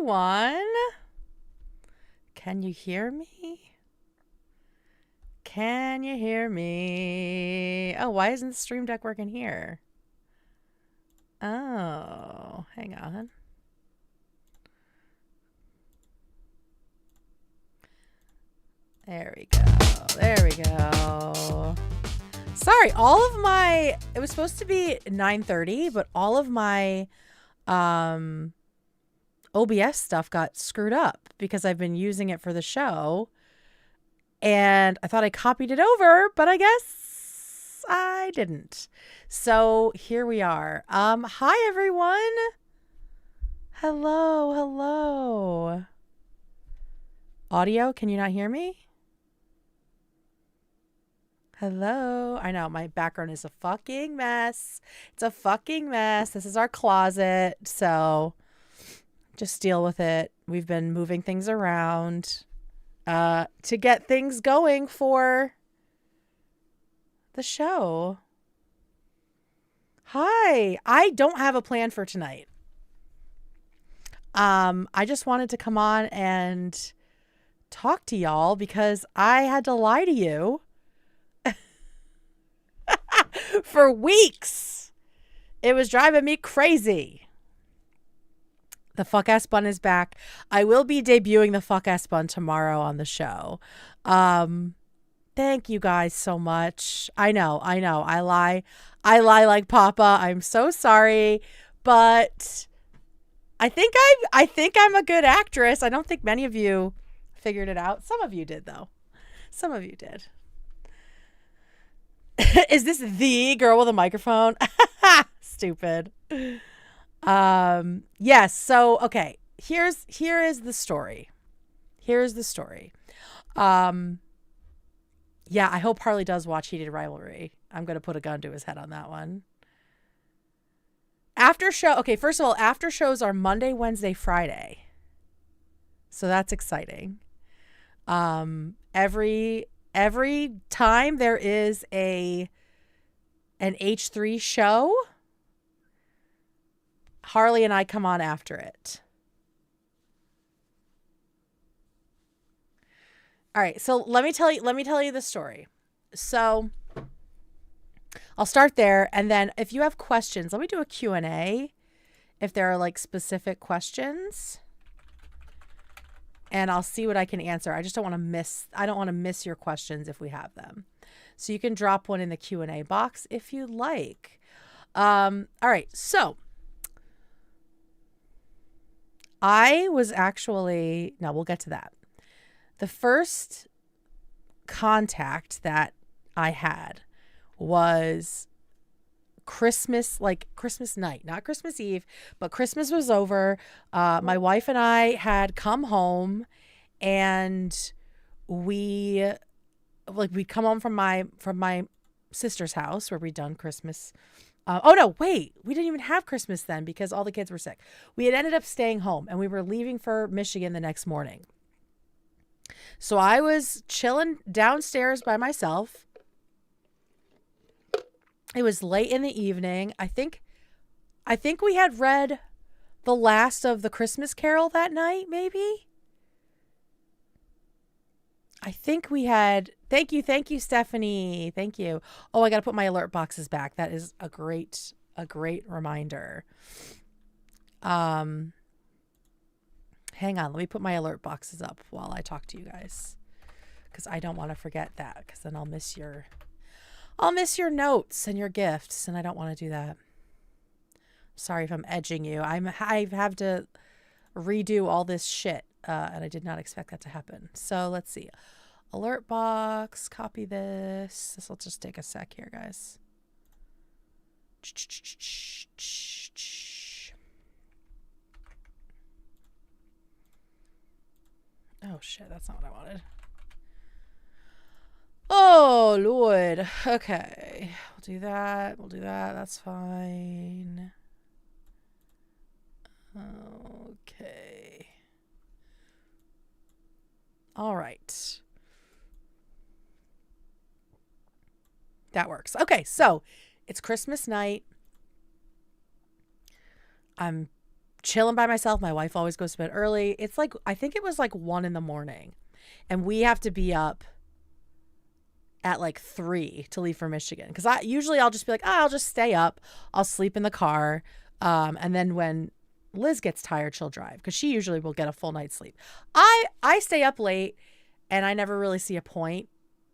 everyone. Can you hear me? Can you hear me? Oh, why isn't the Stream Deck working here? Oh, hang on. There we go. There we go. Sorry, it was supposed to be 9:30, but all of my OBS stuff got screwed up because I've been using it for the show. And I thought I copied it over, but I guess I didn't. So here we are. Hi everyone. Hello, hello. Audio, can you not hear me? Hello. I know my background is a fucking mess. It's a fucking mess. This is our closet, so just deal with it. We've been moving things around to get things going for the show. Hi. I don't have a plan for tonight. I just wanted to come on and talk to y'all because I had to lie to you for weeks. It was driving me crazy. The Fuck Ass Bun is back. I will be debuting the Fuck Ass Bun tomorrow on the show. Thank you guys so much. I know. I lie like Papa. I'm so sorry, but I think I'm a good actress. I don't think many of you figured it out. Some of you did though. Some of you did. Is this the girl with a microphone? Stupid. Yes. So, okay. Here is the story. Here's the story. Yeah, I hope Harley does watch Heated Rivalry. I'm going to put a gun to his head on that one. After show. Okay. First of all, after shows are Monday, Wednesday, Friday. So that's exciting. Every time there is an H3 show, Harley and I come on after it. All right, so let me tell you the story. So I'll start there, and then if you have questions, let me do a Q&A if there are like specific questions. And I'll see what I can answer. I don't want to miss your questions if we have them. So you can drop one in the Q&A box if you'd like. All right. So I was we'll get to that. The first contact that I had was Christmas night, not Christmas Eve, but Christmas was over. My wife and I had come home, and we'd come home from my sister's house where we'd done Christmas. Oh no, wait, we didn't even have Christmas then because all the kids were sick. We had ended up staying home, and we were leaving for Michigan the next morning. So I was chilling downstairs by myself. It was late in the evening. I think we had read the last of the Christmas Carol that night, maybe. I think we had. Thank you, Stephanie. Thank you. Oh, I got to put my alert boxes back. That is a great reminder. Hang on, let me put my alert boxes up while I talk to you guys, because I don't want to forget that, because then I'll miss your notes and your gifts, and I don't want to do that. Sorry if I'm edging you. I have to redo all this shit, and I did not expect that to happen. So let's see. Alert box, copy this. This will just take a sec here, guys. Oh shit, that's not what I wanted. Oh Lord. Okay. We'll do that. That's fine. Okay. All right. That works. Okay, so it's Christmas night. I'm chilling by myself. My wife always goes to bed early. It's like, I think it was like 1 a.m. and we have to be up at like 3 to leave for Michigan. Cause I'll just be like, I'll just stay up. I'll sleep in the car. And then when Liz gets tired, she'll drive, cause she usually will get a full night's sleep. I stay up late and I never really see a point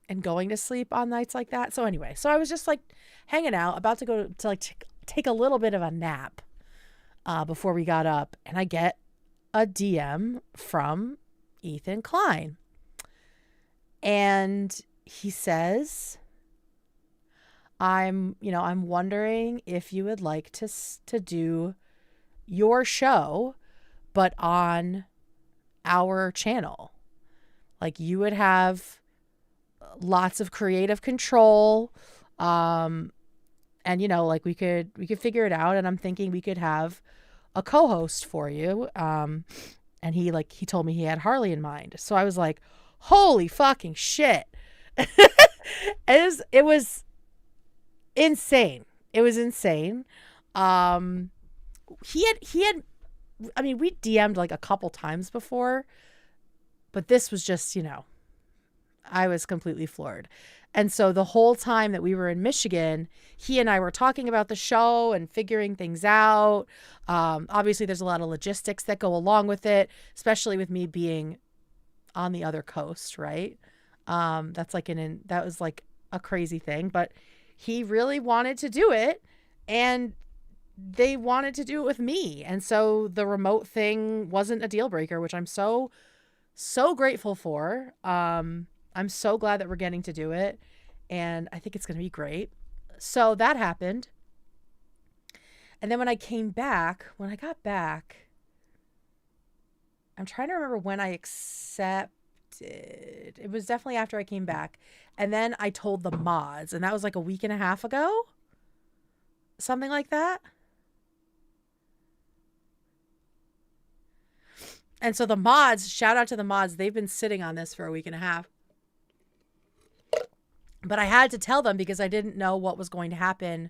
in going to sleep on nights like that. So anyway, so I was just like hanging out, about to go to like take a little bit of a nap before we got up, and I get a DM from Ethan Klein. And he says, I'm wondering if you would like to do your show, but on our channel. Like, you would have lots of creative control. And like we could figure it out. And I'm thinking we could have a co-host for you. And he told me he had Harley in mind. So I was like, holy fucking shit. It was insane. It was insane. He had, I mean, we DM'd like a couple times before, but this was just, I was completely floored. And so the whole time that we were in Michigan, he and I were talking about the show and figuring things out. Obviously, there's a lot of logistics that go along with it, especially with me being on the other coast, right? That's like that was like a crazy thing, but he really wanted to do it, and they wanted to do it with me. And so the remote thing wasn't a deal breaker, which I'm so grateful for. I'm so glad that we're getting to do it, and I think it's going to be great. So that happened. And then when I got back, I'm trying to remember when I accepted. It was definitely after I came back. And then I told the mods, and that was like a week and a half ago. Something like that. And so the mods, shout out to the mods, they've been sitting on this for a week and a half. But I had to tell them because I didn't know what was going to happen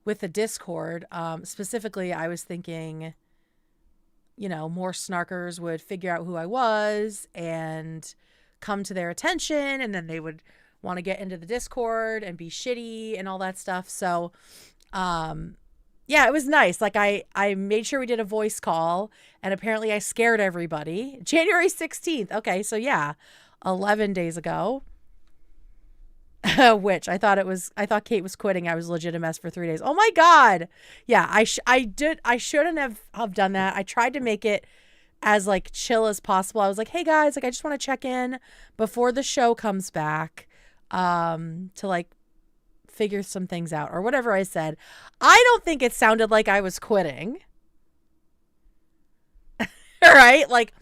with the Discord. Specifically, I was thinking, more snarkers would figure out who I was and come to their attention, and then they would want to get into the Discord and be shitty and all that stuff. So, yeah, it was nice. Like, I made sure we did a voice call, and apparently I scared everybody. January 16th. Okay, so yeah, 11 days ago. Which I thought Kate was quitting. I was legit a mess for 3 days. Oh my God. Yeah, I shouldn't have done that. I tried to make it as like chill as possible. I was like, hey guys, like I just want to check in before the show comes back, to like figure some things out or whatever I said. I don't think it sounded like I was quitting. Right? Like,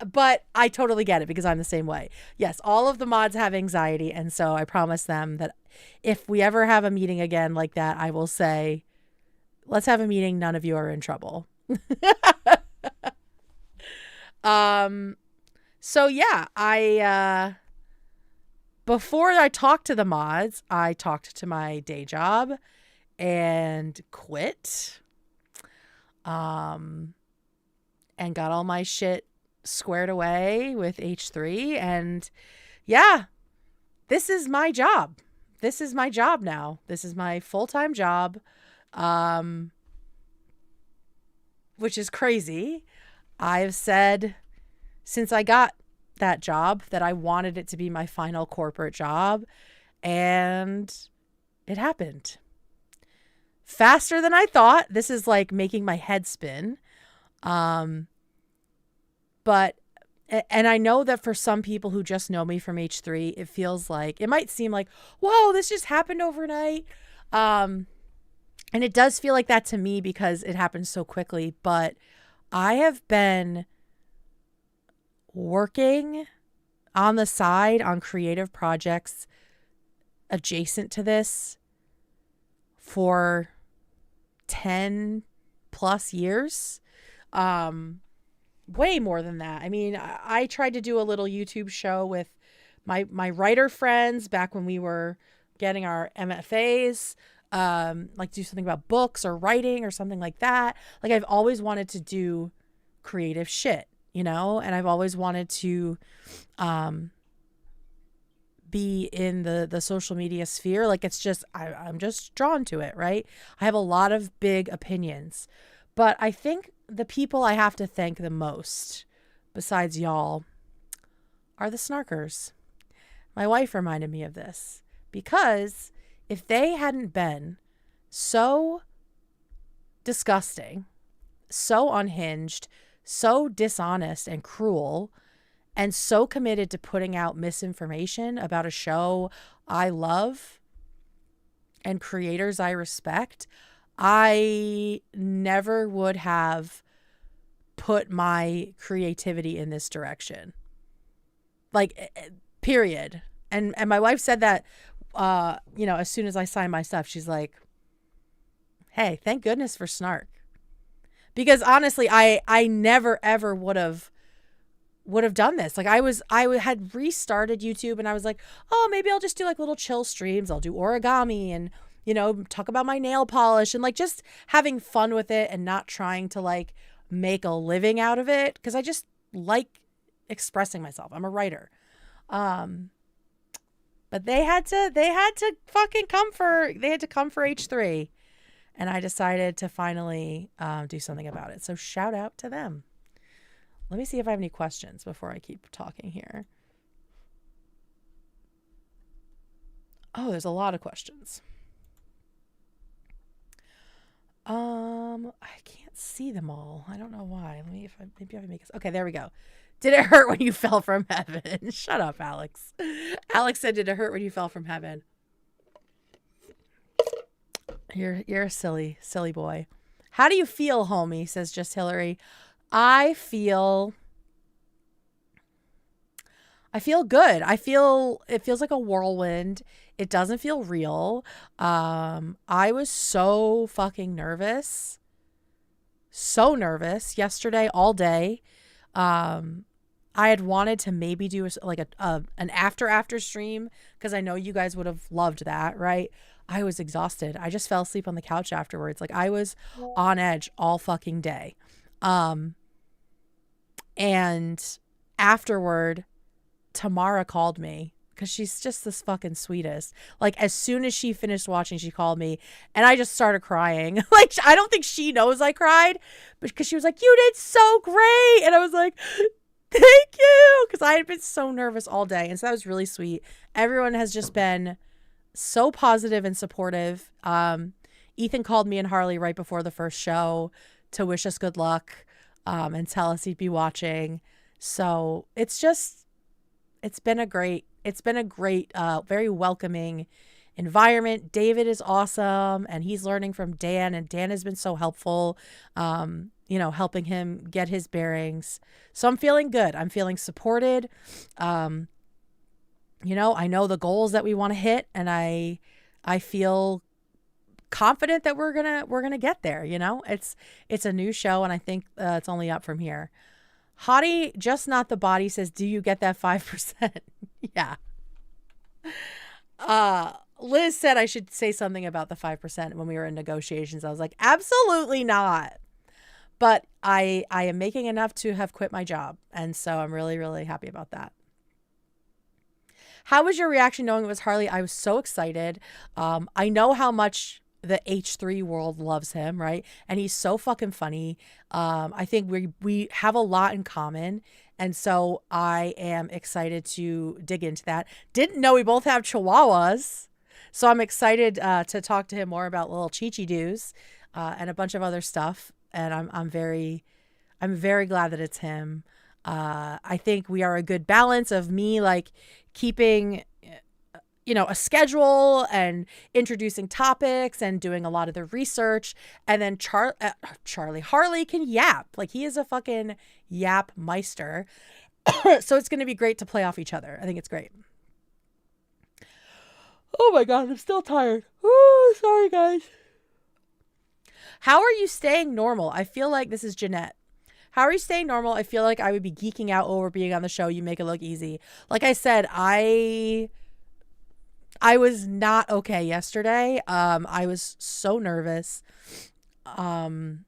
but I totally get it because I'm the same way. Yes, all of the mods have anxiety. And so I promise them that if we ever have a meeting again like that, I will say, let's have a meeting. None of you are in trouble. So yeah, before I talked to the mods, I talked to my day job and quit. And got all my shit squared away with H3. And yeah, this is my job. This is my job now. This is my full-time job, which is crazy. I've said since I got that job that I wanted it to be my final corporate job, and it happened faster than I thought. This is like making my head spin. But, and I know that for some people who just know me from H3, it feels like, it might seem like, whoa, this just happened overnight. And it does feel like that to me because it happened so quickly, but I have been working on the side on creative projects adjacent to this for 10 plus years. Way more than that. I mean, I tried to do a little YouTube show with my writer friends back when we were getting our MFAs. like do something about books or writing or something like that. Like I've always wanted to do creative shit, you know, and I've always wanted to be in the social media sphere. Like it's just I'm just drawn to it, right? I have a lot of big opinions, but I think the people I have to thank the most, besides y'all, are the snarkers. My wife reminded me of this because if they hadn't been so disgusting, so unhinged, so dishonest and cruel, and so committed to putting out misinformation about a show I love and creators I respect, I never would have put my creativity in this direction. Like, period. And my wife said that, you know, as soon as I signed my stuff, she's like, hey, thank goodness for Snark. Because honestly, I never ever would have done this. Like I had restarted YouTube and I was like, oh, maybe I'll just do like little chill streams. I'll do origami and, you know, talk about my nail polish and like just having fun with it and not trying to like make a living out of it. Cause I just like expressing myself. I'm a writer. But they had to fucking come for H3. And I decided to finally do something about it. So shout out to them. Let me see if I have any questions before I keep talking here. Oh, there's a lot of questions. I can't see them all. I don't know why. Maybe I can make this. Okay, there we go. Did it hurt when you fell from heaven? Shut up, Alex. Alex said, did it hurt when you fell from heaven? You're a silly boy. How do you feel, homie? Says Just Hillary. I feel good. It feels like a whirlwind. It doesn't feel real. I was so fucking nervous. So nervous yesterday all day. I had wanted to maybe do an after stream because I know you guys would have loved that, right? I was exhausted. I just fell asleep on the couch afterwards. Like I was on edge all fucking day. And afterward, Tamara called me because she's just this fucking sweetest. Like as soon as she finished watching, she called me and I just started crying. Like I don't think she knows I cried, but because she was like, you did so great. And I was like, thank you. Because I had been so nervous all day. And so that was really sweet. Everyone has just been so positive and supportive. Ethan called me and Harley right before the first show to wish us good luck and tell us he'd be watching. So it's been a great, very welcoming environment. David is awesome and he's learning from Dan, and Dan has been so helpful, you know, helping him get his bearings. So I'm feeling good. I'm feeling supported. You know, I know the goals that we want to hit, and I feel confident that we're gonna get there. You know, it's a new show, and I think it's only up from here. Hottie, just not the body, says, do you get that 5%? Yeah. Liz said I should say something about the 5% when we were in negotiations. I was like, absolutely not. But I am making enough to have quit my job, and so I'm really, really happy about that. How was your reaction knowing it was Harley? I was so excited. I know how much the H3 world loves him, right? And he's so fucking funny. I think we have a lot in common. And so I am excited to dig into that. Didn't know we both have chihuahuas. So I'm excited to talk to him more about little Chi-Chi-Doos and a bunch of other stuff. And I'm very glad that it's him. I think we are a good balance of me like keeping, you know, a schedule and introducing topics and doing a lot of the research. And then Harley can yap. Like he is a fucking yap meister. So it's going to be great to play off each other. I think it's great. Oh my God, I'm still tired. Oh, sorry guys. How are you staying normal? I feel like this is Jeanette. How are you staying normal? I feel like I would be geeking out over being on the show. You make it look easy. Like I said, I I was not okay yesterday. I was so nervous. Um,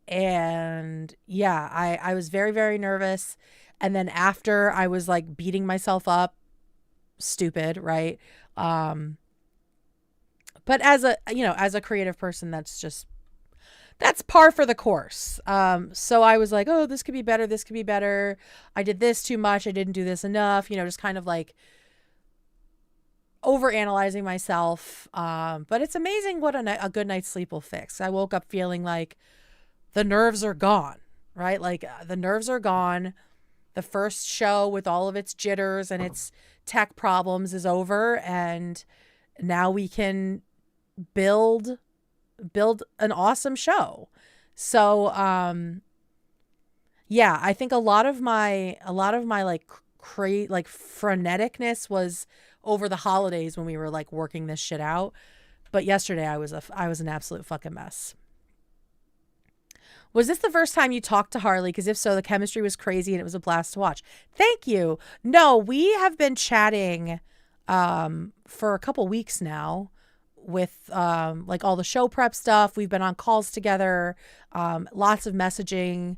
and yeah, I was very, very nervous. And then after, I was like beating myself up, stupid, right? Um, but as a, as a creative person, that's par for the course. So I was like, oh, this could be better. This could be better. I did this too much. I didn't do this enough. Just kind of like over analyzing myself. But it's amazing what a good night's sleep will fix. I woke up feeling like the nerves are gone, right? Like the nerves are gone. The first show with all of its jitters and its tech problems is over. And now we can build an awesome show. So, yeah, I think a lot of my like like freneticness was over the holidays when we were like working this shit out. But yesterday I was an absolute fucking mess. Was this the first time you talked to Harley? Because if so, the chemistry was crazy and it was a blast to watch. Thank you. No, we have been chatting for a couple weeks now with like all the show prep stuff. We've been on calls together, lots of messaging.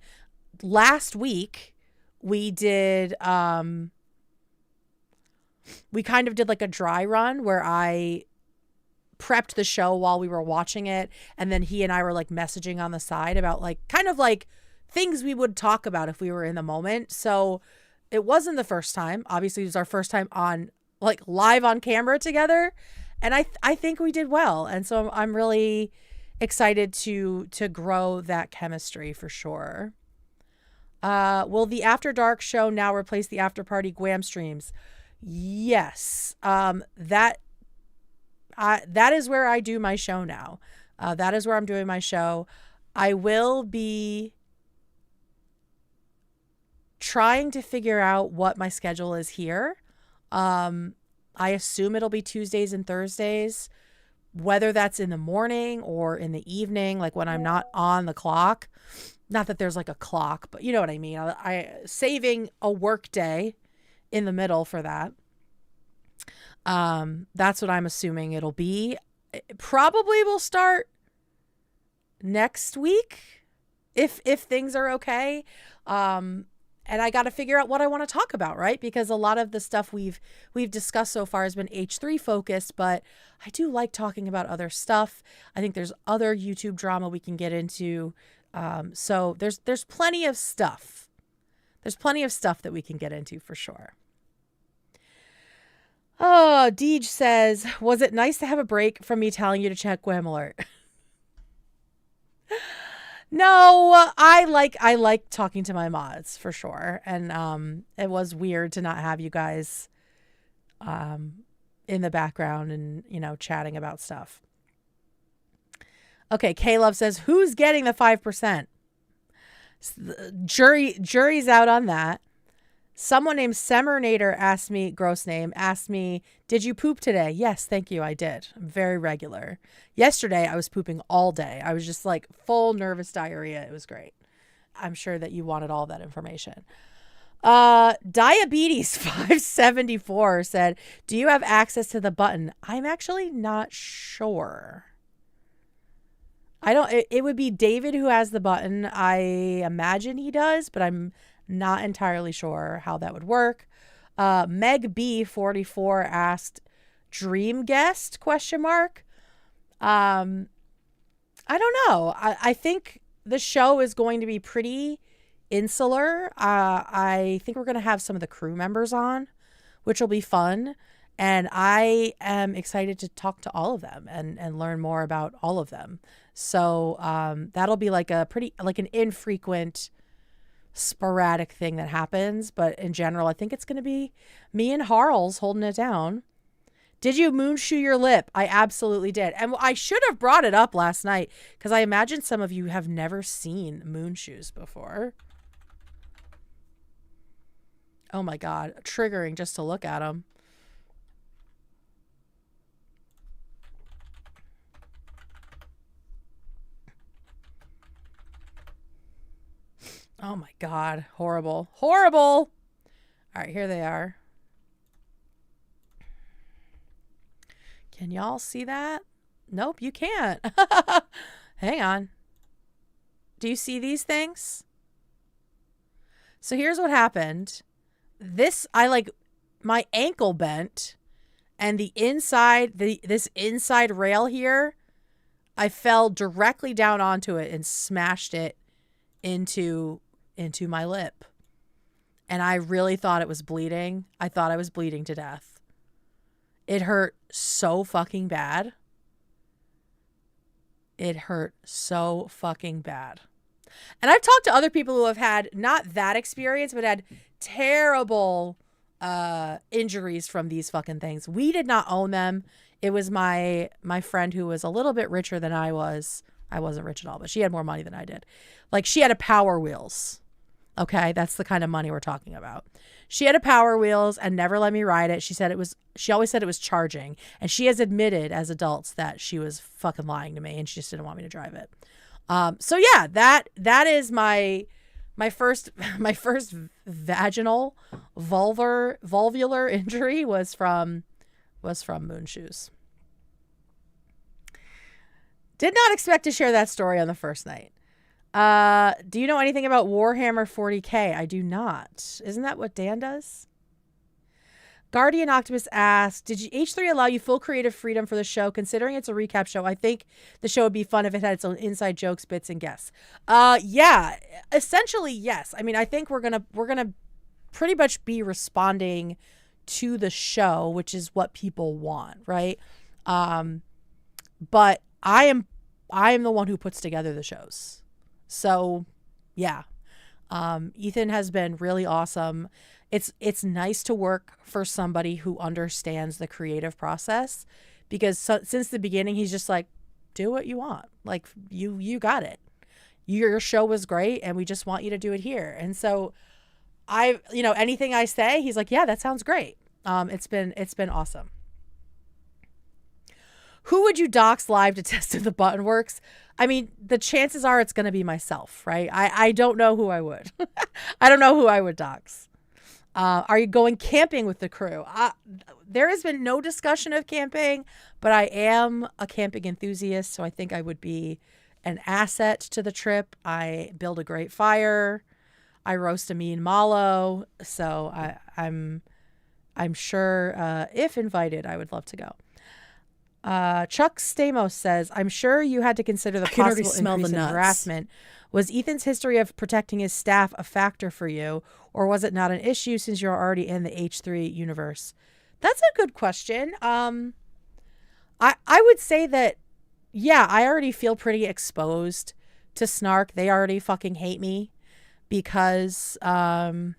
Last week we did we kind of did like a dry run where I prepped the show while we were watching it, and then he and I were like messaging on the side about like kind of like things we would talk about if we were in the moment. So it wasn't the first time. Obviously it was our first time on like live on camera together, and I think we did well. And so I'm really excited to grow that chemistry for sure. Will the After Dark show now replace the After Party Gwam streams? Yes. That is where I do my show now. That is where I'm doing my show. I will be trying to figure out what my schedule is here. I assume it'll be Tuesdays and Thursdays, whether that's in the morning or in the evening, like when I'm not on the clock. Not that there's like a clock, but you know what I mean. I saving a work day in the middle for that. That's what I'm assuming it'll be. It probably will start next week if things are okay. And I got to figure out what I want to talk about, right? Because a lot of the stuff we've discussed so far has been H3 focused, but I do like talking about other stuff. I think there's other YouTube drama we can get into. So there's plenty of stuff. There's plenty of stuff that we can get into for sure. Oh, Deej says, was it nice to have a break from me telling you to check Gwam Alert? No, I like talking to my mods for sure. And it was weird to not have you guys in the background and, chatting about stuff. Okay, K-Love says, who's getting the 5%? Jury's out on that. Someone named Semernator asked me, did you poop today? Yes, thank you, I did. I'm very regular. Yesterday, I was pooping all day. I was just like full nervous diarrhea. It was great. I'm sure that you wanted all that information. Diabetes 574 said, do you have access to the button? I'm actually not sure. It would be David who has the button. I imagine he does, but I'm not entirely sure how that would work. Meg B44 asked, dream guest, ? I don't know. I think the show is going to be pretty insular. I think we're going to have some of the crew members on, which will be fun. And I am excited to talk to all of them and learn more about all of them. So that'll be like an infrequent, sporadic thing that happens. But in general, I think it's going to be me and Harls holding it down. Did you moonshoe your lip? I absolutely did. And I should have brought it up last night because I imagine some of you have never seen moonshoes before. Oh my God. Triggering just to look at them. Oh my God. Horrible. Horrible. All right, here they are. Can y'all see that? Nope, you can't. Hang on. Do you see these things? So here's what happened. My ankle bent, and this inside rail here, I fell directly down onto it and smashed it into my lip. And I really thought it was bleeding. I thought I was bleeding to death. It hurt so fucking bad. It hurt so fucking bad. And I've talked to other people who have had not that experience, but had terrible injuries from these fucking things. We did not own them. It was my friend who was a little bit richer than I was. I wasn't rich at all, but she had more money than I did. Like, she had a Power Wheels. Okay, that's the kind of money we're talking about. She had a Power Wheels and never let me ride it. She always said it was charging. And she has admitted as adults that she was fucking lying to me and she just didn't want me to drive it. So yeah, that is my first vaginal vulvular injury was from moon shoes. Did not expect to share that story on the first night. Do you know anything about Warhammer 40K? I do not. Isn't that what Dan does? Guardian Octopus asked, did H3 allow you full creative freedom for the show? Considering it's a recap show, I think the show would be fun if it had its own inside jokes, bits, and guests. Yeah, essentially, yes. I mean, I think we're gonna pretty much be responding to the show, which is what people want, right? But I am the one who puts together the shows. So, yeah. Ethan has been really awesome. It's nice to work for somebody who understands the creative process, because since the beginning, he's just like, do what you want. Like, you got it. Your show was great and we just want you to do it here. And so anything I say, he's like, yeah, that sounds great. It's been awesome. Who would you dox live to test if the button works? I mean, the chances are it's going to be myself, right? I don't know who I would. I don't know who I would dox. Are you going camping with the crew? There has been no discussion of camping, but I am a camping enthusiast, so I think I would be an asset to the trip. I build a great fire. I roast a mean mallow. So I'm sure if invited, I would love to go. Chuck Stamos says, I'm sure you had to consider the possible increase in harassment. Was Ethan's history of protecting his staff a factor for you, or was it not an issue since you're already in the H3 universe? That's a good question. I would say that, yeah, I already feel pretty exposed to Snark. They already fucking hate me because they're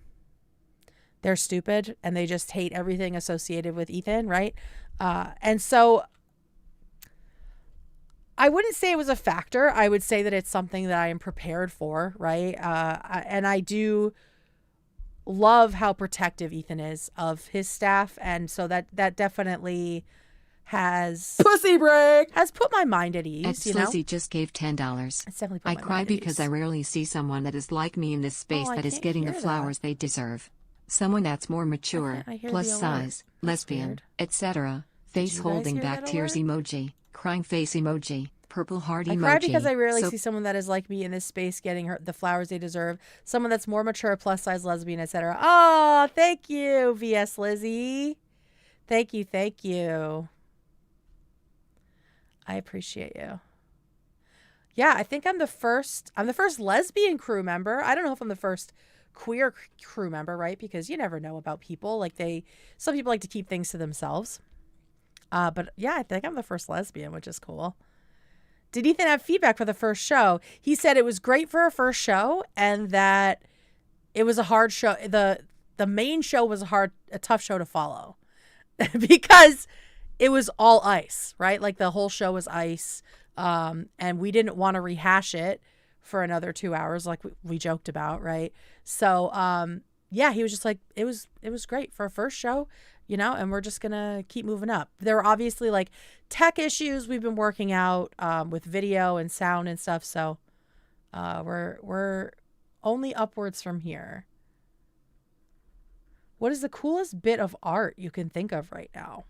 stupid and they just hate everything associated with Ethan, right? And so I wouldn't say it was a factor. I would say that it's something that I am prepared for, right? And I do love how protective Ethan is of his staff, and so that definitely has pussy break has put my mind at ease. Ed Slizzy just gave $10. It's definitely put I my cry mind at because ease. I rarely see someone that is like me in this space I that is can't getting the hear flowers they deserve. Someone that's more mature, I hear plus the alert. size, That's lesbian, weird. etc. Face you guys holding hear back that tears alert? emoji, crying face emoji, purple heart I emoji. cry because I rarely So see someone that is like me in this space getting the flowers they deserve. Someone that's more mature, plus size, lesbian, etc. Oh, thank you, VS Lizzie. Thank you. I appreciate you. Yeah, I think I'm the first lesbian crew member. I don't know if I'm the first queer crew member, right? Because you never know about people. Like some people like to keep things to themselves. But yeah, I think I'm the first lesbian, which is cool. Did Ethan have feedback for the first show? He said it was great for a first show and that it was a hard show. The main show was a tough show to follow because it was all ice, right? Like the whole show was ice. And we didn't want to rehash it for another 2 hours like we joked about, right? So, yeah, he was just like, it was great for a first show, and we're just going to keep moving up. There were obviously like tech issues we've been working out with video and sound and stuff. So we're only upwards from here. What is the coolest bit of art you can think of right now?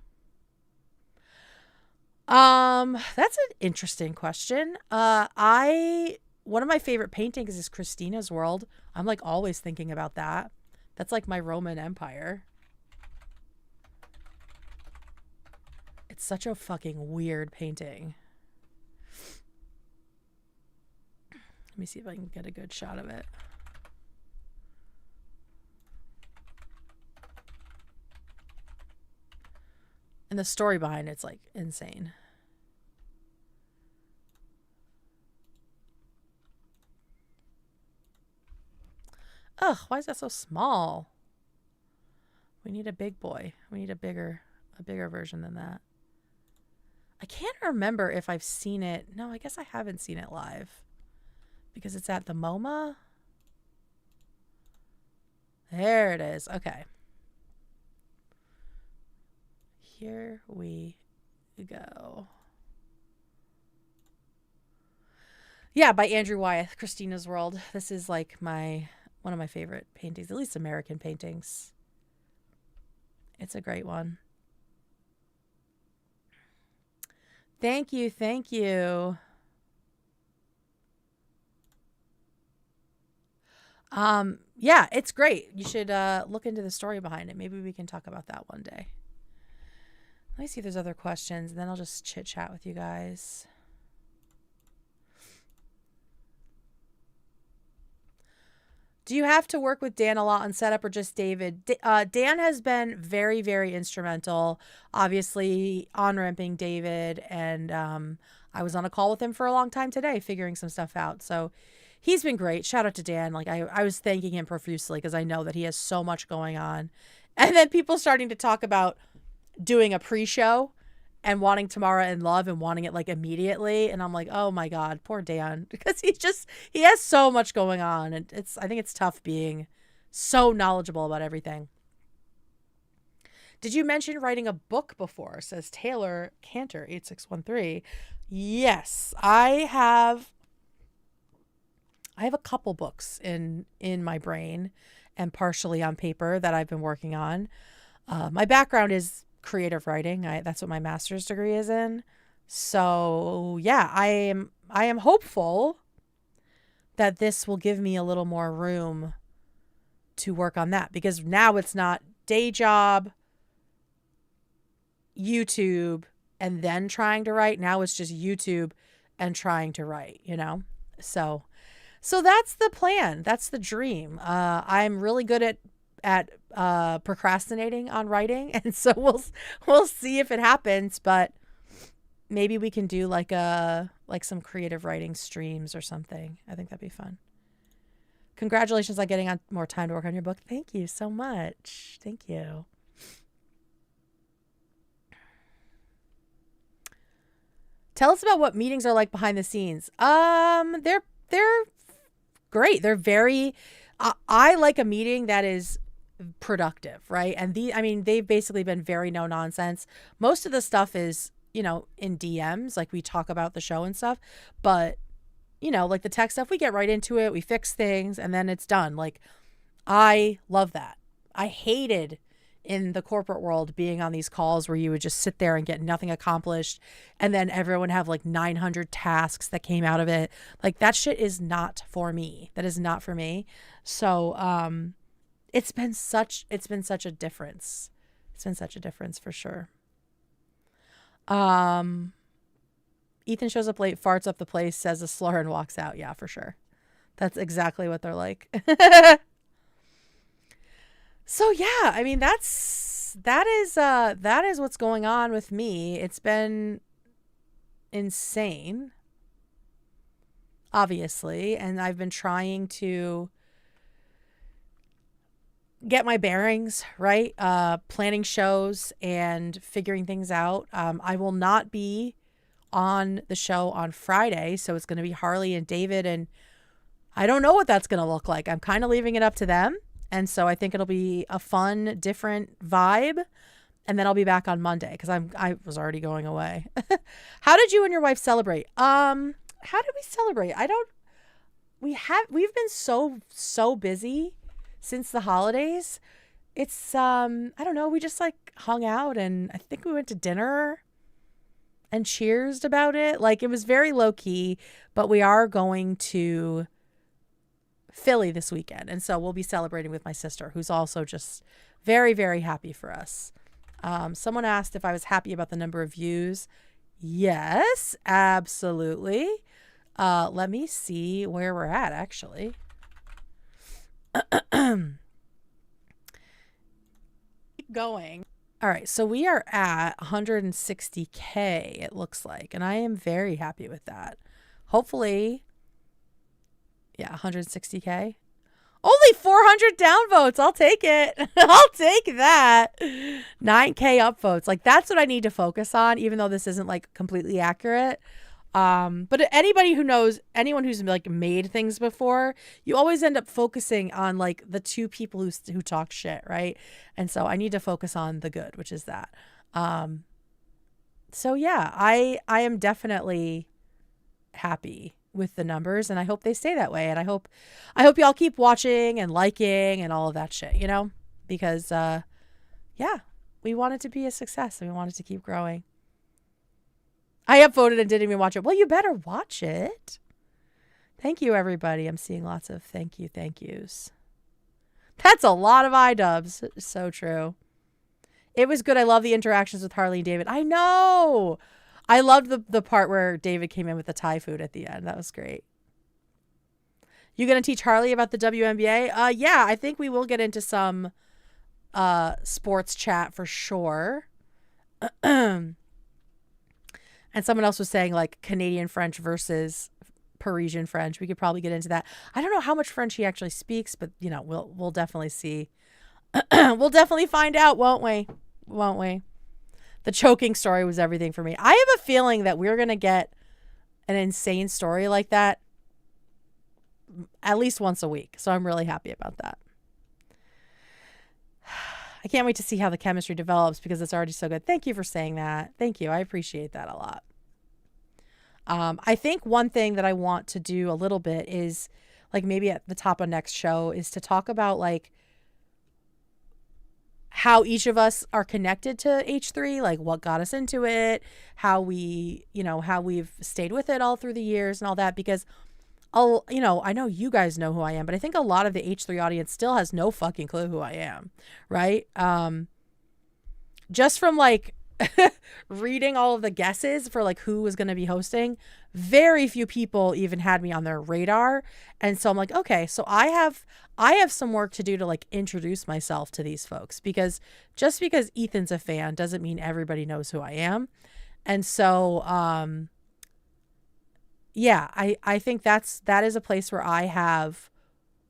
That's an interesting question. One of my favorite paintings is Christina's World. I'm like always thinking about that. That's like my Roman Empire. It's such a fucking weird painting. Let me see if I can get a good shot of it. And the story behind it's like insane. Ugh, why is that so small? We need a big boy. We need a bigger version than that. I can't remember if I've seen it. No, I guess I haven't seen it live. Because it's at the MoMA. There it is. Okay. Here we go. Yeah, by Andrew Wyeth, Christina's World. This is like one of my favorite paintings, at least American paintings. It's a great one. Thank you. Thank you. Yeah, it's great. You should look into the story behind it. Maybe we can talk about that one day. Let me see if there's other questions, and then I'll just chit chat with you guys. Do you have to work with Dan a lot on setup or just David? Dan has been very, very instrumental, obviously on-ramping David. And I was on a call with him for a long time today, figuring some stuff out. So he's been great. Shout out to Dan. Like I was thanking him profusely because I know that he has so much going on. And then people starting to talk about doing a pre-show and wanting Tamara in Love and wanting it like immediately. And I'm like, oh my God, poor Dan. Because he has so much going on. And I think it's tough being so knowledgeable about everything. Did you mention writing a book before? Says Taylor Cantor 8613. Yes, I have a couple books in my brain and partially on paper that I've been working on. My background is creative writing. That's what my master's degree is in. So yeah, I am hopeful that this will give me a little more room to work on that, because now it's not day job, YouTube, and then trying to write. Now it's just YouTube and trying to write, So that's the plan. That's the dream. I'm really good at procrastinating on writing, and so we'll see if it happens, but maybe we can do like some creative writing streams or something. I think that'd be fun. Congratulations on getting on more time to work on your book. Thank you so much. Thank you. Tell us about what meetings are like behind the scenes. They're great. They're very I like a meeting that is productive, right? And they've basically been very no nonsense. Most of the stuff is, in DMs, like we talk about the show and stuff, but like the tech stuff, we get right into it, we fix things, and then it's done. Like, I love that. I hated in the corporate world being on these calls where you would just sit there and get nothing accomplished, and then everyone would have like 900 tasks that came out of it. Like, that shit is not for me. That is not for me. So it's been such a difference. It's been such a difference for sure. Ethan shows up late, farts up the place, says a slur, and walks out. Yeah, for sure. That's exactly what they're like. So yeah, that is what's going on with me. It's been insane, obviously, and I've been trying to get my bearings, right? Planning shows and figuring things out. I will not be on the show on Friday, so it's going to be Harley and David, and I don't know what that's going to look like. I'm kind of leaving it up to them. And so I think it'll be a fun, different vibe. And then I'll be back on Monday because I was already going away. How did you and your wife celebrate? How did we celebrate? We've been so busy since the holidays. It's I don't know, we just like hung out, and I think we went to dinner. and cheersed about it. Like, it was very low key, but we are going to Philly this weekend. And so we'll be celebrating with my sister, who's also just very, very happy for us. Someone asked if I was happy about the number of views. Yes, absolutely. Let me see where we're at, actually. Keep going. All right, so we are at 160K, it looks like, and I am very happy with that. Hopefully, yeah, 160K. Only 400 downvotes. I'll take it. I'll take that. 9K upvotes. Like, that's what I need to focus on, even though this isn't like completely accurate. But anybody who knows, anyone who's like made things before, you always end up focusing on like the two people who talk shit, right? And so I need to focus on the good, which is that. So yeah, I am definitely happy with the numbers, and I hope they stay that way. And I hope y'all keep watching and liking and all of that shit, you know, because yeah, we want it to be a success and we want it to keep growing. I upvoted and didn't even watch it. Well, you better watch it. Thank you, everybody. I'm seeing lots of thank yous. That's a lot of iDubbbz. So true. It was good. I love the interactions with Harley and David. I know. I loved the part where David came in with the Thai food at the end. That was great. You going to teach Harley about the WNBA? Yeah, I think we will get into some sports chat for sure. And someone else was saying like Canadian French versus Parisian French. We could probably get into that. I don't know how much French he actually speaks, but you know, we'll definitely see. We'll definitely find out, won't we? Won't we? The choking story was everything for me. I have a feeling that we're going to get an insane story like that at least once a week. So I'm really happy about that. I can't wait to see how the chemistry develops because it's already so good. Thank you for saying that. Thank you. I appreciate that a lot. I think one thing that I want to do a little bit is like maybe at the top of next show is to talk about like how each of us are connected to H3, like what got us into it, how we, you know, how we've stayed with it all through the years and all that, because you know, I know you guys know who I am, but I think a lot of the H3 audience still has no fucking clue who I am, right? Just from like reading all of the guesses for like who was going to be hosting, very few people even had me on their radar. And so I'm like, okay, so I have some work to do to like introduce myself to these folks, because just because Ethan's a fan doesn't mean everybody knows who I am. And so, yeah, I think that is a place where I have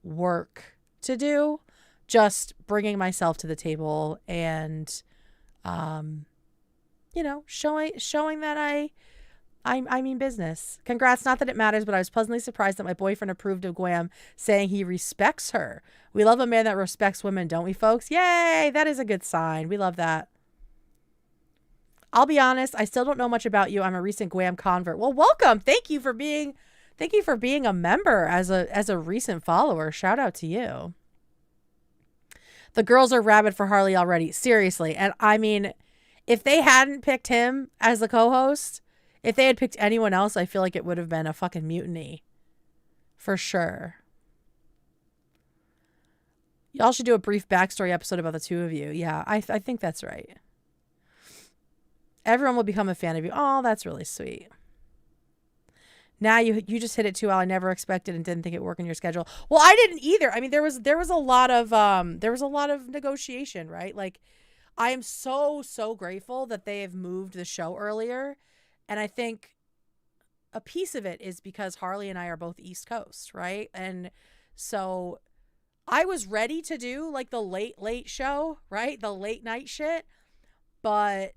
work to do, just bringing myself to the table and, you know, showing that I mean business. Congrats, not that it matters, but I was pleasantly surprised that my boyfriend approved of Guam, saying he respects her. We love a man that respects women, don't we, folks? Yay, that is a good sign. We love that. I'll be honest, I still don't know much about you. I'm a recent Guam convert. Well, welcome. Thank you for being a member as a recent follower. Shout out to you. The girls are rabid for Harley already. Seriously. And I mean, if they hadn't picked him as the co-host, if they had picked anyone else, I feel like it would have been a fucking mutiny. For sure. Y'all should do a brief backstory episode about the two of you. Yeah, I think that's right. Everyone will become a fan of you. Oh, that's really sweet. Now you just hit it too well. I never expected and didn't think it would work in your schedule. Well, I didn't either. I mean, there was a lot of negotiation, right? Like, I am so grateful that they have moved the show earlier, and I think a piece of it is because Harley and I are both East Coast, right? And so I was ready to do like the late show, right? The late night shit, but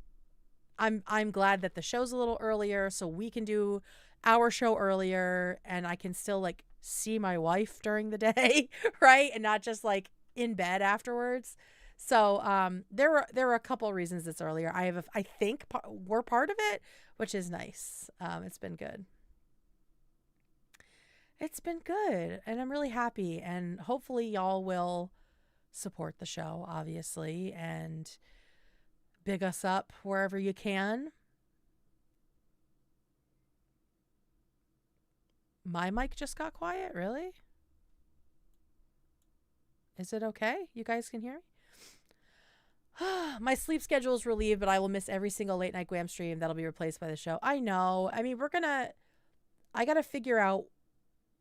I'm glad that the show's a little earlier so we can do our show earlier and I can still like see my wife during the day, right? And not just like in bed afterwards. So there were a couple of reasons it's earlier. I think we're part of it, which is nice. It's been good. It's been good, and I'm really happy, and hopefully y'all will support the show, obviously, and big us up wherever you can. My mic just got quiet. Really? Is it okay? You guys can hear me? My sleep schedule is relieved, but I will miss every single late night Gwam stream that'll be replaced by the show. I know. I mean, I got to figure out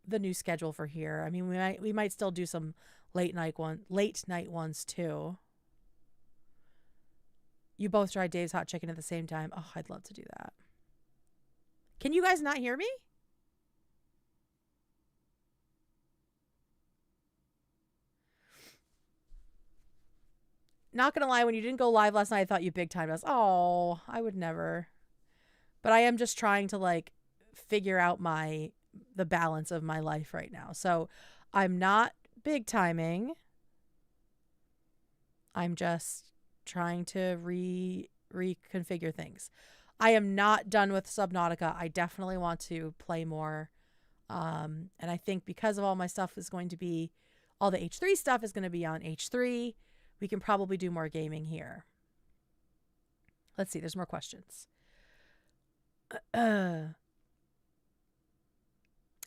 the new schedule for here. I mean, we might still do some late night ones too. You both tried Dave's hot chicken at the same time. Oh, I'd love to do that. Can you guys not hear me? Not gonna lie, when you didn't go live last night, I thought you big timed us. Oh, I would never. But I am just trying to like figure out the balance of my life right now. So I'm not big timing. I'm just trying to reconfigure things. I am not done with Subnautica. I definitely want to play more. And I think because of all my stuff is going to be, all the H3 stuff is going to be on H3. We can probably do more gaming here. Let's see. There's more questions.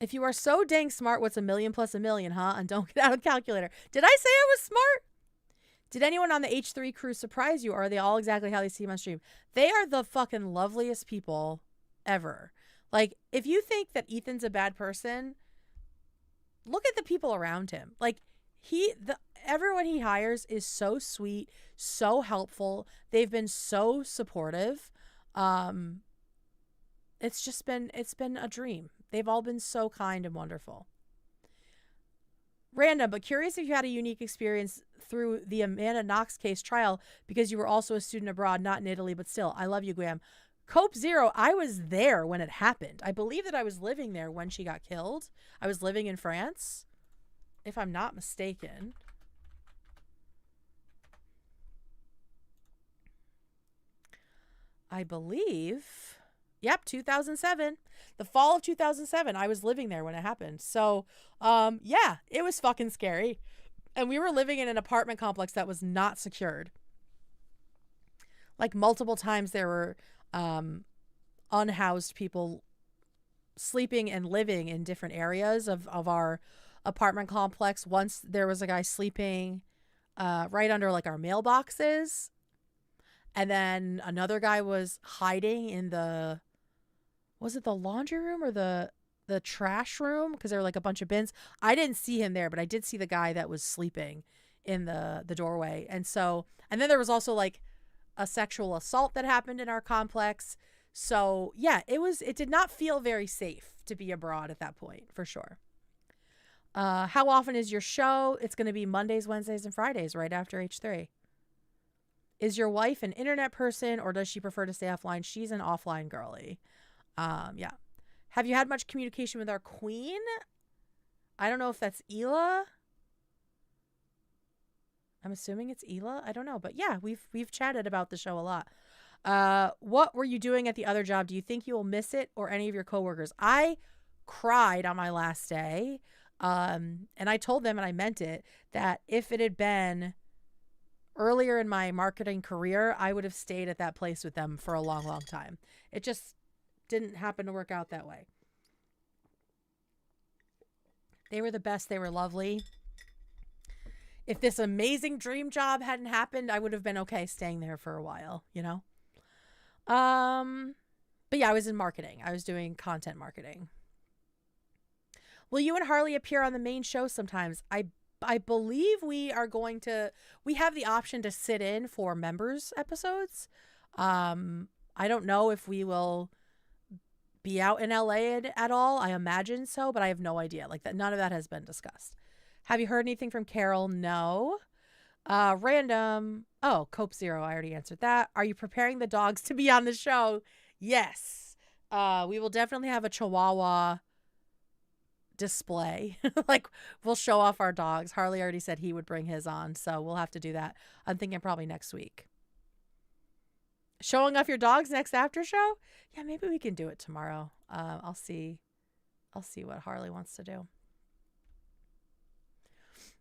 If you are so dang smart, what's a million plus a million, huh? And don't get out a calculator. Did I say I was smart? Did anyone on the H3 crew surprise you, or are they all exactly how they seem on stream? They are the fucking loveliest people ever. Like, if you think that Ethan's a bad person, look at the people around him. Like, everyone he hires is so sweet, so helpful. They've been so supportive. It's been a dream. They've all been so kind and wonderful. Random, but curious if you had a unique experience through the Amanda Knox case trial because you were also a student abroad, not in Italy, but still. I love you, Gwam. Cope Zero, I was there when it happened. I believe that I was living there when she got killed. I was living in France, if I'm not mistaken. I believe... Yep, 2007. The fall of 2007. I was living there when it happened. So, yeah, it was fucking scary. And we were living in an apartment complex that was not secured. Like, multiple times there were unhoused people sleeping and living in different areas of our apartment complex. Once there was a guy sleeping right under, like, our mailboxes. And then another guy was hiding in was it the laundry room or the trash room? Because there were like a bunch of bins. I didn't see him there, but I did see the guy that was sleeping in the doorway. And then there was also like a sexual assault that happened in our complex. So yeah, it did not feel very safe to be abroad at that point, for sure. How often is your show? It's going to be Mondays, Wednesdays, and Fridays right after H3. Is your wife an internet person or does she prefer to stay offline? She's an offline girly. Yeah. Have you had much communication with our queen? I don't know if that's Ela. I'm assuming it's Ela. I don't know, but yeah, we've chatted about the show a lot. What were you doing at the other job? Do you think you will miss it or any of your coworkers? I cried on my last day. And I told them, and I meant it, that if it had been earlier in my marketing career, I would have stayed at that place with them for a long, long time. It just didn't happen to work out that way. They were the best. They were lovely. If this amazing dream job hadn't happened, I would have been okay staying there for a while, you know? But yeah, I was in marketing. I was doing content marketing. Will you and Harley appear on the main show sometimes? I believe we have the option to sit in for members episodes. I don't know if we will be out in LA at all. I imagine so, but I have no idea. Like that, none of that has been discussed. Have you heard anything from Carol? No. Random. Oh, Cope Zero. I already answered that. Are you preparing the dogs to be on the show? Yes. We will definitely have a Chihuahua display. Like we'll show off our dogs. Harley already said he would bring his on, so we'll have to do that. I'm thinking probably next week. Showing off your dogs next after show? Yeah, maybe we can do it tomorrow. I'll see what Harley wants to do.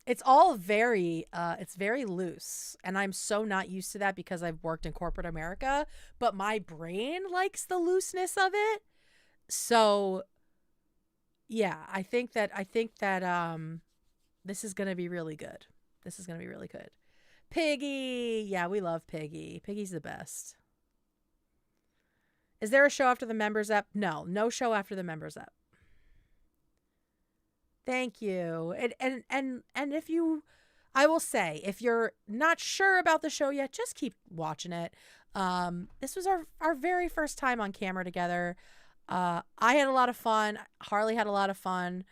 It's all very loose, and I'm so not used to that because I've worked in corporate America, but my brain likes the looseness of it. So yeah, I think that this is gonna be really good. This is gonna be really good. Piggy, yeah, we love Piggy. Piggy's the best. Is there a show after the members up? No, no show after the members up. Thank you. And if you, I will say, if you're not sure about the show yet, just keep watching it. This was our very first time on camera together. I had a lot of fun. Harley had a lot of fun,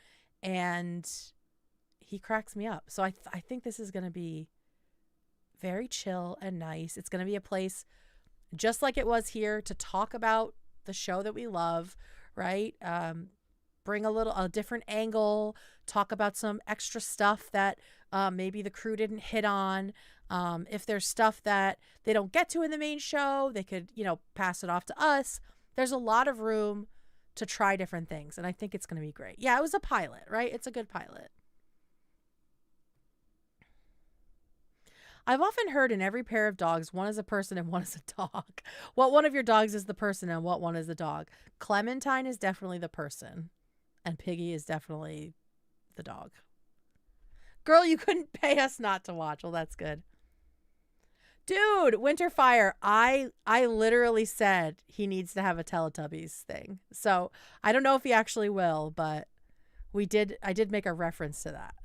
and he cracks me up. So I think this is going to be very chill and nice. It's going to be a place just like it was here to talk about the show that we love, right? Bring a different angle, talk about some extra stuff that maybe the crew didn't hit on. If there's stuff that they don't get to in the main show, they could, pass it off to us. There's a lot of room to try different things, and I think it's going to be great. Yeah, it was a pilot, right? It's a good pilot. I've often heard in every pair of dogs, one is a person and one is a dog. What one of your dogs is the person and what one is the dog? Clementine is definitely the person, and Piggy is definitely the dog. Girl, you couldn't pay us not to watch. Well, that's good. Dude, Winterfire, I literally said he needs to have a Teletubbies thing. So I don't know if he actually will, but I did make a reference to that.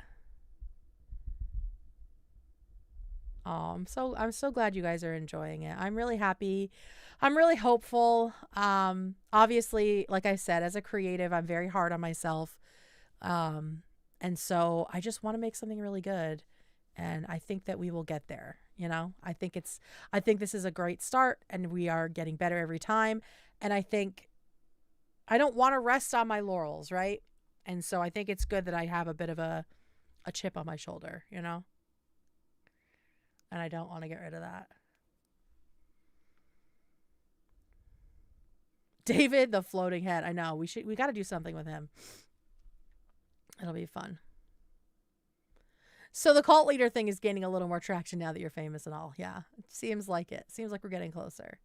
Oh, I'm so glad you guys are enjoying it. I'm really happy. I'm really hopeful. Obviously, like I said, as a creative, I'm very hard on myself. And so I just want to make something really good. And I think that we will get there. I think this is a great start, and we are getting better every time. And I think I don't want to rest on my laurels, right? And so I think it's good that I have a bit of a chip on my shoulder, And I don't want to get rid of that. David, the floating head. I know. We got to do something with him. It'll be fun. So the cult leader thing is gaining a little more traction now that you're famous and all. Yeah, it seems like it. Seems like we're getting closer.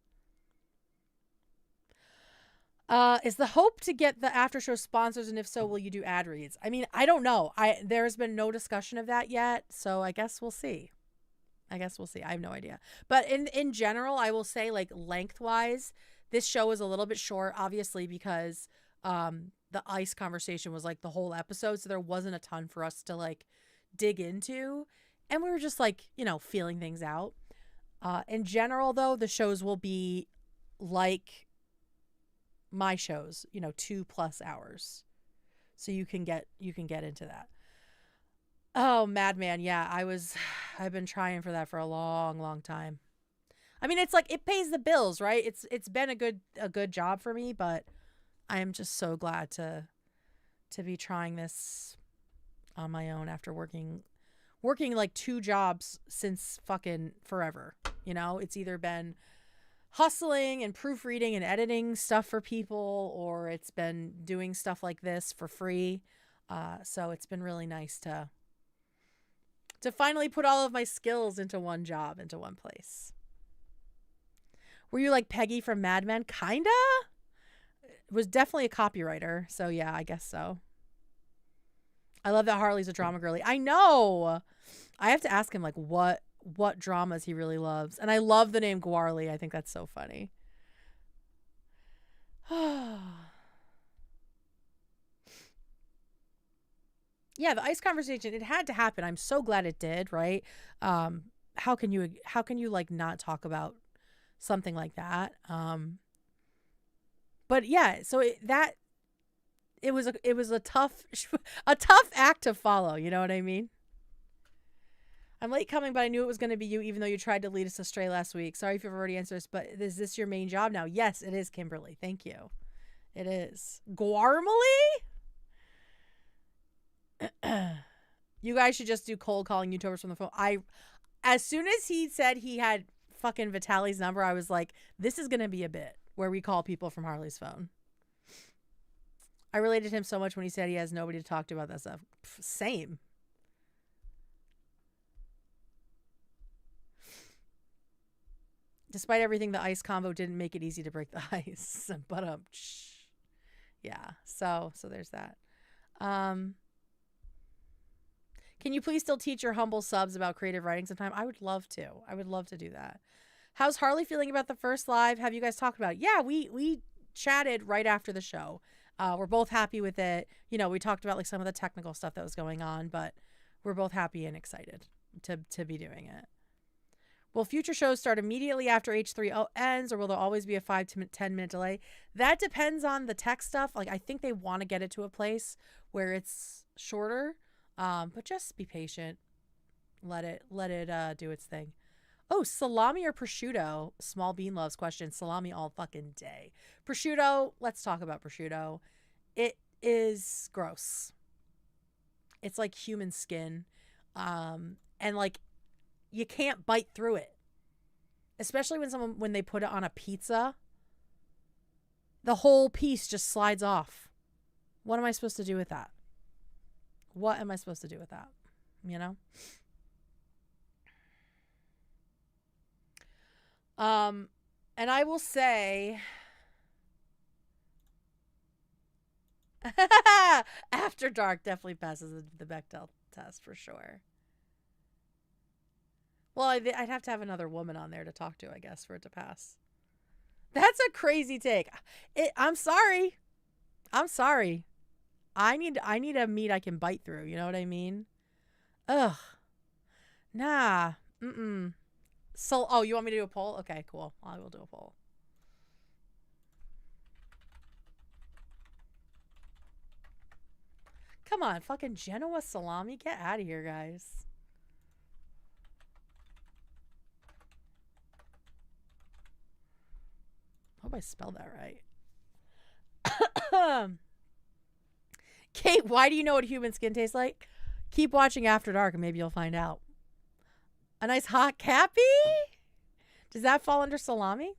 Is the hope to get the after show sponsors, and if so, will you do ad reads? I mean, I don't know. There's been no discussion of that yet, so I guess we'll see. I have no idea. But in general, I will say, like, lengthwise, this show is a little bit short, obviously, because the ice conversation was like the whole episode, so there wasn't a ton for us to like dig into, and we were just like, feeling things out. In general, though, the shows will be like my shows, 2+ hours, so you can get into that. Oh, Madman, yeah, I've been trying for that for a long, long time. I mean, it's like it pays the bills, right? It's been a good job for me, but I am just so glad to be trying this on my own after working like 2 jobs since fucking forever. It's either been hustling and proofreading and editing stuff for people, or it's been doing stuff like this for free. So it's been really nice to finally put all of my skills into one job, into one place. Were you like Peggy from Mad Men? Kinda. Was definitely a copywriter, so yeah, I guess so. I love that Harley's a drama girly. I know. I have to ask him like what dramas he really loves. And I love the name Guarly. I think that's so funny. Yeah, the ice conversation, it had to happen. I'm so glad it did, right? How can you like not talk about something like that? But yeah, so it was a tough act to follow, you know what I mean? I'm late coming, but I knew it was going to be you, even though you tried to lead us astray last week. Sorry if you've already answered this, but is this your main job now? Yes, it is, Kimberly. Thank you. It is. Guarmely? You guys should just do cold calling YouTubers from the phone. As soon as he said he had fucking Vitaly's number, I was like, this is going to be a bit where we call people from Harley's phone. I related to him so much when he said he has nobody to talk to about that stuff. Same. Despite everything, the ice combo didn't make it easy to break the ice. But yeah, so there's that. Can you please still teach your humble subs about creative writing sometime? I would love to. I would love to do that. How's Harley feeling about the first live? Have you guys talked about it? Yeah, we chatted right after the show. We're both happy with it. You know, we talked about like some of the technical stuff that was going on, but we're both happy and excited to be doing it. Will future shows start immediately after H3O ends, or will there always be a 5 to 10 minute delay? That depends on the tech stuff. Like, I think they want to get it to a place where it's shorter, but just be patient. Let it do its thing. Oh, salami or prosciutto? Small Bean loves question. Salami all fucking day. Prosciutto, let's talk about prosciutto. It is gross. It's like human skin. And like, you can't bite through it. Especially when they put it on a pizza. The whole piece just slides off. What am I supposed to do with that? What am I supposed to do with that? You know? And I will say After Dark definitely passes the Bechdel test for sure. Well, I'd have to have another woman on there to talk to, I guess, for it to pass. That's a crazy take. I'm sorry. I need a meat I can bite through. You know what I mean? Ugh. Nah. So, oh, you want me to do a poll? Okay, cool. I will do a poll. Come on, fucking Genoa salami. Get out of here, guys. Hope I spelled that right. Kate, why do you know what human skin tastes like? Keep watching After Dark and maybe you'll find out. A nice hot cappy? Does that fall under salami?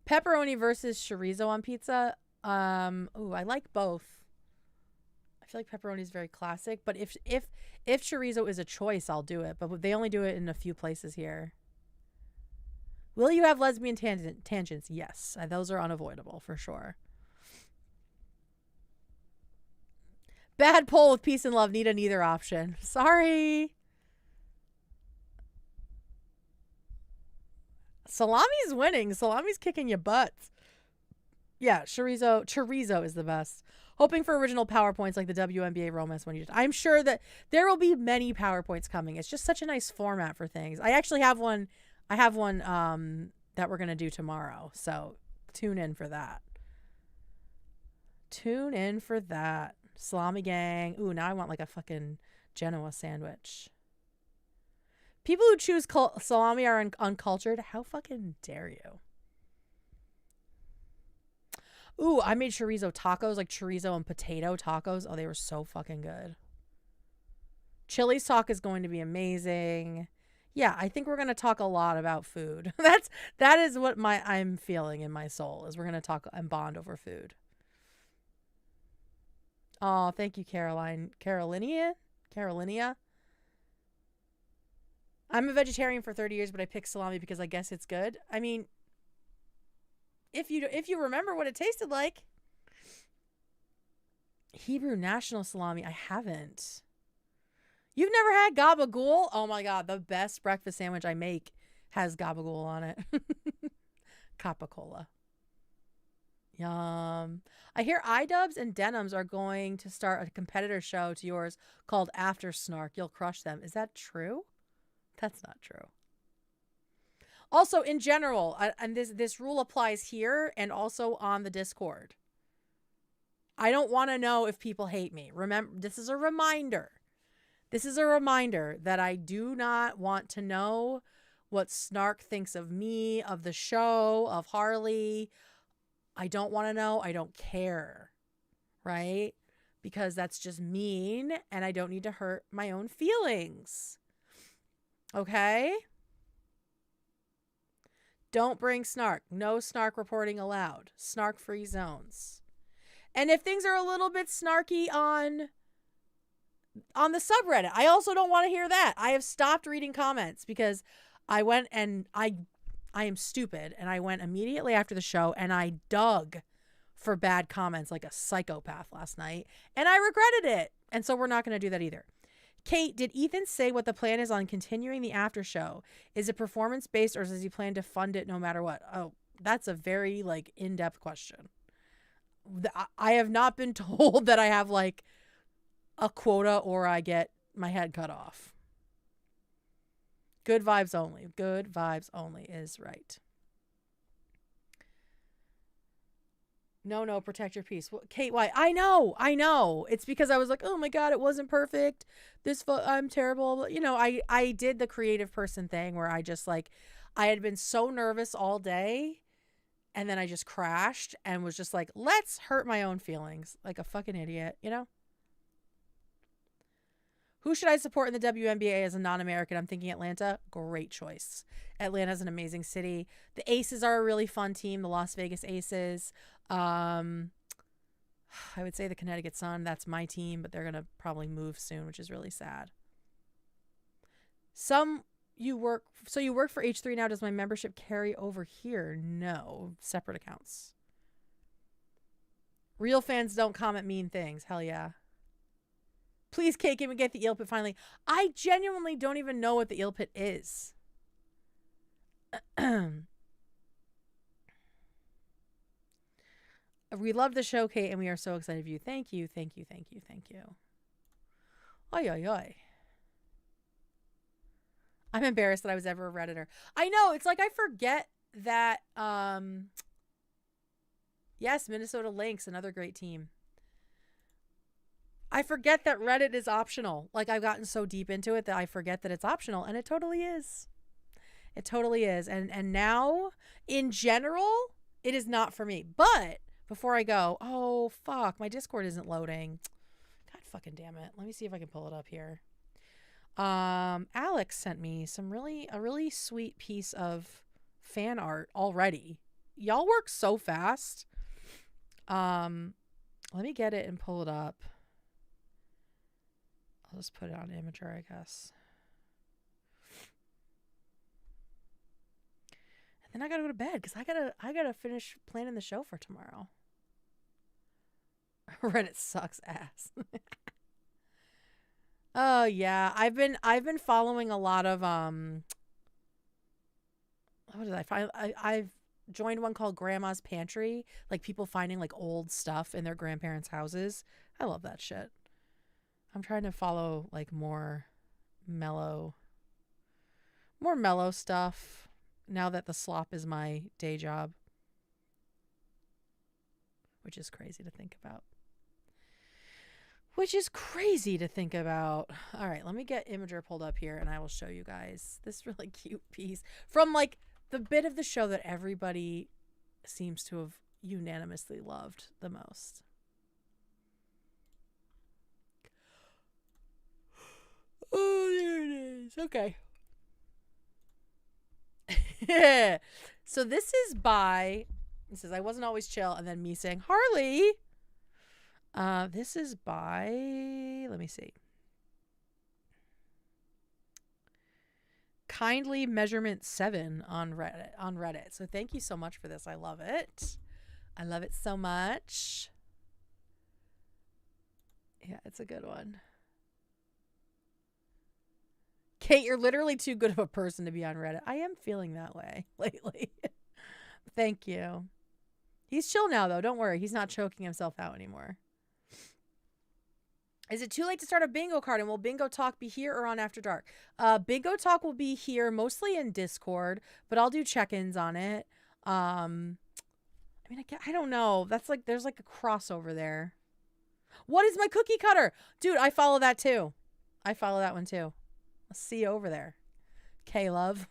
Pepperoni versus chorizo on pizza. Ooh, I like both. I feel like pepperoni is very classic, but if chorizo is a choice, I'll do it. But they only do it in a few places here. Will you have lesbian tangents? Yes, those are unavoidable for sure. Bad poll with peace and love. Need a neither option. Sorry. Salami's winning. Salami's kicking your butts. Yeah, chorizo is the best. Hoping for original PowerPoints like the WNBA romance one you did. I'm sure that there will be many PowerPoints coming. It's just such a nice format for things. I actually have one. I have one that we're going to do tomorrow. So tune in for that. Salami gang. Ooh, now I want like a fucking Genoa sandwich. People who choose salami are uncultured. How fucking dare you? Ooh, I made chorizo tacos, like chorizo and potato tacos. Oh, they were so fucking good. Chili's talk is going to be amazing. Yeah, I think we're going to talk a lot about food. That is what I'm feeling in my soul, is we're going to talk and bond over food. Oh, thank you, Carolinia. I'm a vegetarian for 30 years, but I picked salami because I guess it's good. I mean, if you remember what it tasted like. Hebrew national salami, I haven't. You've never had gabagool? Oh my God, the best breakfast sandwich I make has gabagool on it. Capicola. Yum. I hear iDubbbz and Denims are going to start a competitor show to yours called After Snark. You'll crush them. Is that true? That's not true. Also, in general, and this rule applies here and also on the Discord. I don't want to know if people hate me. Remember, this is a reminder. This is a reminder that I do not want to know what Snark thinks of me, of the show, of Harley. I don't want to know. I don't care. Right? Because that's just mean and I don't need to hurt my own feelings. Okay? Don't bring Snark. No Snark reporting allowed. Snark-free zones. And if things are a little bit snarky on the subreddit, I also don't want to hear that. I have stopped reading comments because I went and I am stupid, and I went immediately after the show and I dug for bad comments like a psychopath last night, and I regretted it. And so we're not going to do that either. Kate, did Ethan say what the plan is on continuing the after show? Is it performance based, or does he plan to fund it no matter what? Oh, that's a very like in-depth question. I have not been told that I have like a quota or I get my head cut off. Good vibes only. Good vibes only is right. No, protect your peace. Well, Kate, why? I know. It's because I was like, oh my God, it wasn't perfect. I'm terrible. You know, I did the creative person thing where I just like, I had been so nervous all day, and then I just crashed and was just like, let's hurt my own feelings like a fucking idiot, you know? Who should I support in the WNBA as a non-American? I'm thinking Atlanta. Great choice. Atlanta's an amazing city. The Aces are a really fun team. The Las Vegas Aces. I would say the Connecticut Sun. That's my team, but they're going to probably move soon, which is really sad. You work for H3 now. Does my membership carry over here? No. Separate accounts. Real fans don't comment mean things. Hell yeah. Please, Kate, can we get the eel pit finally? I genuinely don't even know what the eel pit is. We love the show, Kate, and we are so excited for you. Thank you. Oy, oy, oy. I'm embarrassed that I was ever a Redditor. I know. It's like I forget that. Yes, Minnesota Lynx, another great team. I forget that Reddit is optional. Like, I've gotten so deep into it that I forget that it's optional, and it totally is. It totally is. And now, in general, it is not for me. But before I go, oh, fuck, my Discord isn't loading. God fucking damn it. Let me see if I can pull it up here. Alex sent me a really sweet piece of fan art already. Y'all work so fast. Let me get it and pull it up. I'll just put it on Imgur, I guess. And then I gotta go to bed because I gotta finish planning the show for tomorrow. Reddit sucks ass. Oh yeah, I've been following a lot of what did I find? I've joined one called Grandma's Pantry, like people finding like old stuff in their grandparents' houses. I love that shit. I'm trying to follow like more mellow stuff now that the slop is my day job, which is crazy to think about. All right, let me get Imgur pulled up here and I will show you guys this really cute piece from like the bit of the show that everybody seems to have unanimously loved the most. Oh, there it is. Okay. So this is by, it says, I wasn't always chill, and then me saying, Harley. This is by, let me see. Kindly Measurement 7 on Reddit. So thank you so much for this. I love it. I love it so much. Yeah, it's a good one. Kate, you're literally too good of a person to be on Reddit. I am feeling that way lately. Thank you. He's chill now, though. Don't worry. He's not choking himself out anymore. Is it too late to start a bingo card? And will Bingo Talk be here or on After Dark? Bingo Talk will be here mostly in Discord, but I'll do check-ins on it. I don't know. That's like, there's like a crossover there. What is my cookie cutter? Dude, I follow that too. I follow that one too. I'll see you over there. K-Love.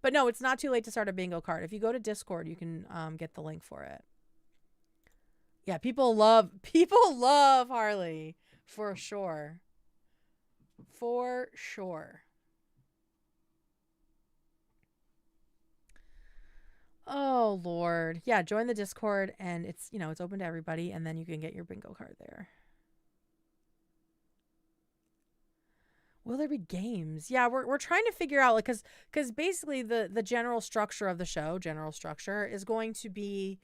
But no, it's not too late to start a bingo card. If you go to Discord, you can get the link for it. Yeah, people love Harley for sure. For sure. Oh Lord. Yeah, join the Discord and it's open to everybody and then you can get your bingo card there. Will there be games? Yeah, we're trying to figure out, like, because basically the general structure of the show, is going to be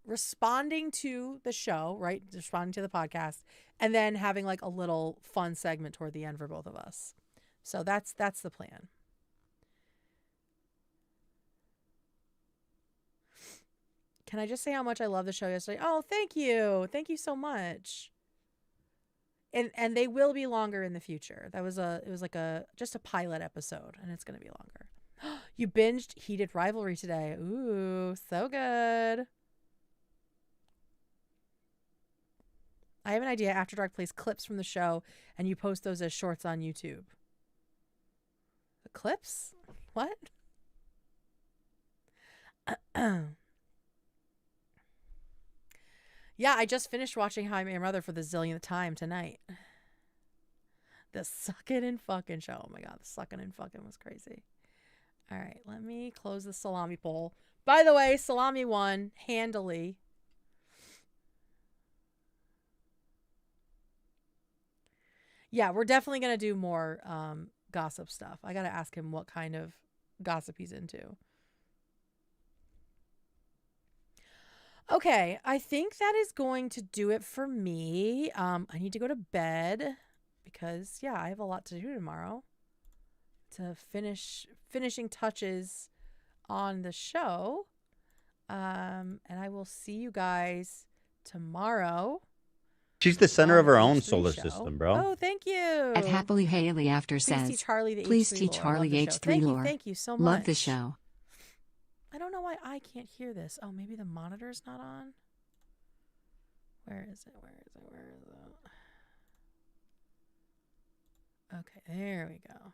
responding to the show, right? Responding to the podcast, and then having like a little fun segment toward the end for both of us. So that's the plan. Can I just say how much I love the show yesterday? Oh, thank you. Thank you so much. And they will be longer in the future. It was like just a pilot episode, and it's going to be longer. You binged Heated Rivalry today. Ooh, so good. I have an idea. After Dark plays clips from the show, and you post those as shorts on YouTube. The clips? What? Yeah, I just finished watching How I Met Your Mother for the zillionth time tonight. The sucking and fucking show. Oh my God, the sucking and fucking was crazy. All right, let me close the salami poll. By the way, salami won handily. Yeah, we're definitely going to do more gossip stuff. I got to ask him what kind of gossip he's into. Okay, I think that is going to do it for me. I need to go to bed because, yeah, I have a lot to do tomorrow to finishing touches on the show. And I will see you guys tomorrow. She's the center of her own solar system, bro. Oh, thank you. At Happily Haley After says, teach Harley the please H3 teach lore. Love Harley the show. H3 lore. Thank you so much. Love the show. I don't know why I can't hear this. Oh, maybe the monitor's not on. Where is it? Okay, there we go.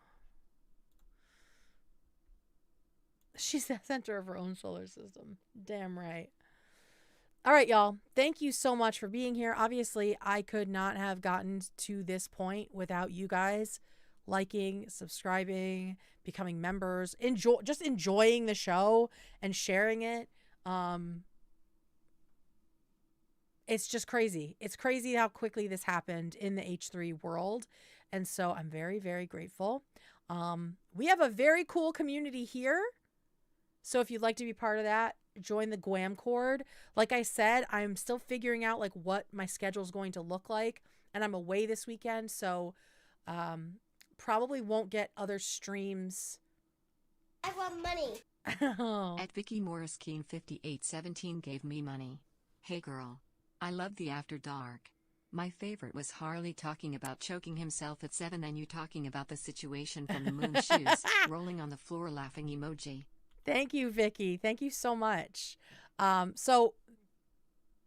She's the center of her own solar system. Damn right. All right, y'all. Thank you so much for being here. Obviously, I could not have gotten to this point without you guys liking, subscribing, becoming members, enjoying the show and sharing it. It's just crazy. It's crazy how quickly this happened in the H3 world. And so I'm very, very grateful. We have a very cool community here. So if you'd like to be part of that, join the Gwam Cord. Like I said, I'm still figuring out like what my schedule is going to look like. And I'm away this weekend. So probably won't get other streams. I want money. At Vicky Morris Keen 5817 gave me money. Hey girl. I love the After Dark. My favorite was Harley talking about choking himself at 7 and you talking about the situation from the moon shoes, rolling on the floor laughing emoji. Thank you, Vicky. Thank you so much. So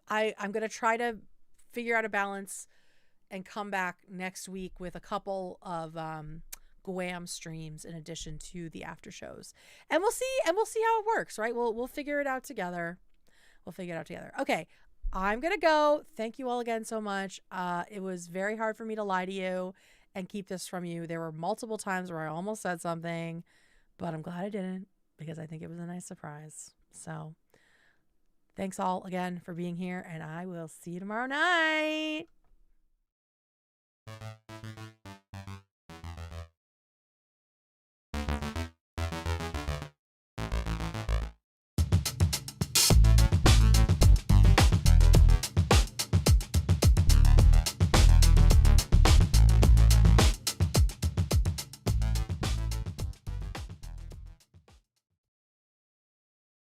I'm going to try to figure out a balance and come back next week with a couple of Gwam streams in addition to the after shows. And we'll see how it works, right? We'll figure it out together. Okay. I'm going to go. Thank you all again so much. It was very hard for me to lie to you and keep this from you. There were multiple times where I almost said something, but I'm glad I didn't because I think it was a nice surprise. So thanks all again for being here, and I will see you tomorrow night.